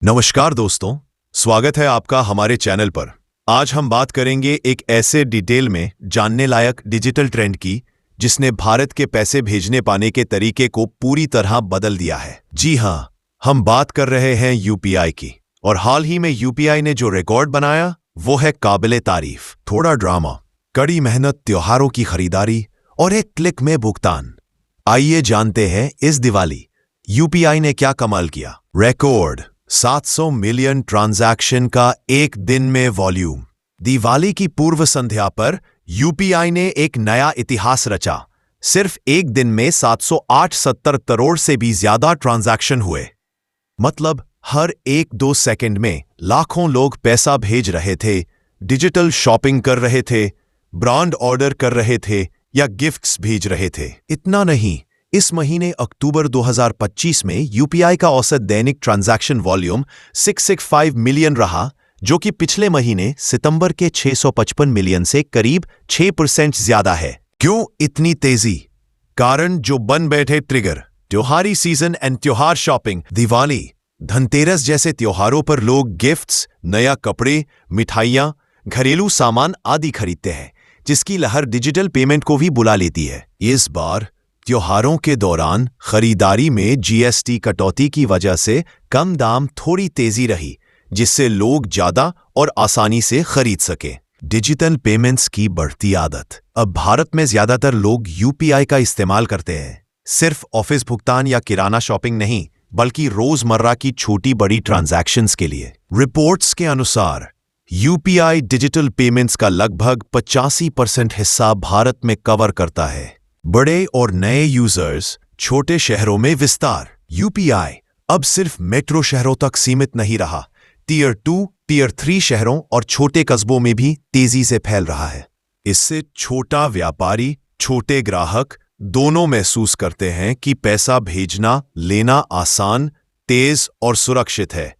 नमस्कार दोस्तों, स्वागत है आपका हमारे चैनल पर। आज हम बात करेंगे एक ऐसे डिटेल में जानने लायक डिजिटल ट्रेंड की जिसने भारत के पैसे भेजने पाने के तरीके को पूरी तरह बदल दिया है। जी हाँ, हम बात कर रहे हैं यूपीआई की। और हाल ही में यूपीआई ने जो रिकॉर्ड बनाया वो है काबिले तारीफ। थोड़ा ड्रामा, कड़ी मेहनत, त्योहारों की खरीदारी और एक क्लिक में भुगतान। आइए जानते हैं इस दिवाली यूपीआई ने क्या कमाल किया। रिकॉर्ड 700 मिलियन ट्रांजैक्शन का एक दिन में वॉल्यूम। दिवाली की पूर्व संध्या पर यूपीआई ने एक नया इतिहास रचा। सिर्फ एक दिन में 708 करोड़ से भी ज्यादा ट्रांजैक्शन हुए। मतलब हर 1-2 सेकंड में लाखों लोग पैसा भेज रहे थे, डिजिटल शॉपिंग कर रहे थे, ब्रांड ऑर्डर कर रहे थे या गिफ्ट्स भेज रहे थे। इतना नहीं, इस महीने अक्टूबर 2025 में यूपीआई का औसत दैनिक ट्रांजैक्शन वॉल्यूम 665 मिलियन रहा, जो कि पिछले महीने सितंबर के 655 मिलियन से करीब 6% ज्यादा है। क्यों इतनी तेजी? कारण जो बन बैठे ट्रिगर, त्योहारी सीजन एंड त्योहार शॉपिंग। दिवाली, धनतेरस जैसे त्योहारों पर लोग गिफ्ट्स, नया कपड़े, मिठाइयां, घरेलू सामान आदि खरीदते हैं, जिसकी लहर डिजिटल पेमेंट को भी बुला लेती है। इस बार त्योहारों के दौरान खरीदारी में जीएसटी कटौती की वजह से कम दाम, थोड़ी तेजी रही, जिससे लोग ज्यादा और आसानी से खरीद सके। डिजिटल पेमेंट्स की बढ़ती आदत। अब भारत में ज्यादातर लोग यूपीआई का इस्तेमाल करते हैं, सिर्फ ऑफिस भुगतान या किराना शॉपिंग नहीं, बल्कि रोजमर्रा की छोटी बड़ी ट्रांजैक्शंस के लिए। रिपोर्ट्स के अनुसार यूपीआई डिजिटल पेमेंट्स का लगभग 85% हिस्सा भारत में कवर करता है। बड़े और नए यूजर्स, छोटे शहरों में विस्तार। यूपीआई अब सिर्फ मेट्रो शहरों तक सीमित नहीं रहा, टियर 2, टियर 3 शहरों और छोटे कस्बों में भी तेजी से फैल रहा है। इससे छोटा व्यापारी, छोटे ग्राहक दोनों महसूस करते हैं कि पैसा भेजना लेना आसान, तेज और सुरक्षित है,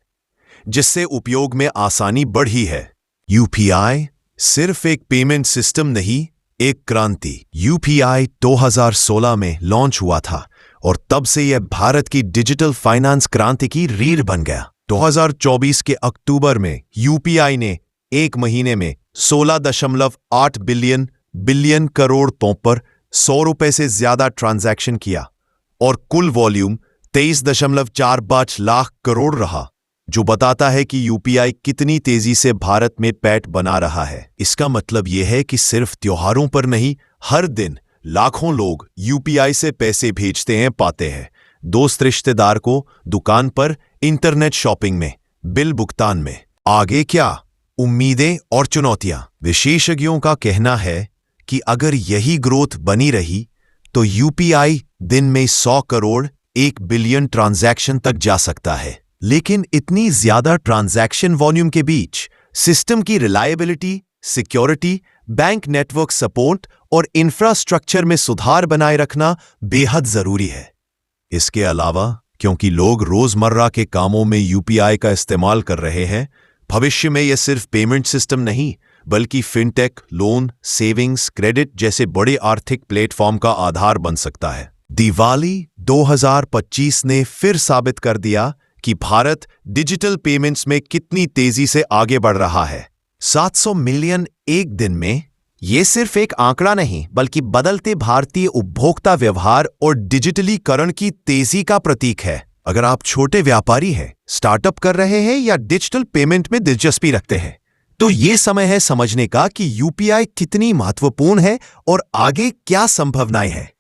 जिससे उपयोग में आसानी बढ़ी है। यूपीआई सिर्फ एक पेमेंट सिस्टम नहीं, एक क्रांति। यूपीआई 2016 में लॉन्च हुआ था और तब से यह भारत की डिजिटल फाइनेंस क्रांति की रीढ़ बन गया। 2024 के अक्टूबर में यूपीआई ने एक महीने में 16.8 बिलियन करोड़ पर 100 रुपए से ज्यादा ट्रांजैक्शन किया और कुल वॉल्यूम 23.45 लाख करोड़ रहा, जो बताता है कि यूपीआई कितनी तेजी से भारत में पैठ बना रहा है। इसका मतलब यह है कि सिर्फ त्योहारों पर नहीं, हर दिन लाखों लोग यूपीआई से पैसे भेजते हैं, पाते हैं। दोस्त रिश्तेदार को, दुकान पर, इंटरनेट शॉपिंग में, बिल भुगतान में। आगे क्या? उम्मीदें और चुनौतियां। विशेषज्ञों का कहना है कि अगर यही ग्रोथ बनी रही तो यूपीआई दिन में 100 करोड़ 1 बिलियन ट्रांजैक्शन तक जा सकता है। लेकिन इतनी ज्यादा ट्रांजैक्शन वॉल्यूम के बीच सिस्टम की reliability, security, bank network support और इंफ्रास्ट्रक्चर में सुधार बनाए रखना बेहद जरूरी है। इसके अलावा, क्योंकि लोग रोजमर्रा के कामों में यूपीआई का इस्तेमाल कर रहे हैं, भविष्य में यह सिर्फ पेमेंट सिस्टम नहीं, बल्कि फिनटेक, लोन, सेविंग्स, क्रेडिट जैसे बड़े आर्थिक प्लेटफॉर्म का आधार बन सकता है। दिवाली 2025 ने फिर साबित कर दिया कि भारत डिजिटल पेमेंट्स में कितनी तेजी से आगे बढ़ रहा है। 700 मिलियन एक दिन में यह सिर्फ एक आंकड़ा नहीं, बल्कि बदलते भारतीय उपभोक्ता व्यवहार और डिजिटलीकरण की तेजी का प्रतीक है। अगर आप छोटे व्यापारी हैं, स्टार्टअप कर रहे हैं या डिजिटल पेमेंट में दिलचस्पी रखते हैं, तो यह समय है समझने का कि यूपीआई कितनी महत्वपूर्ण है और आगे क्या संभावनाएं हैं।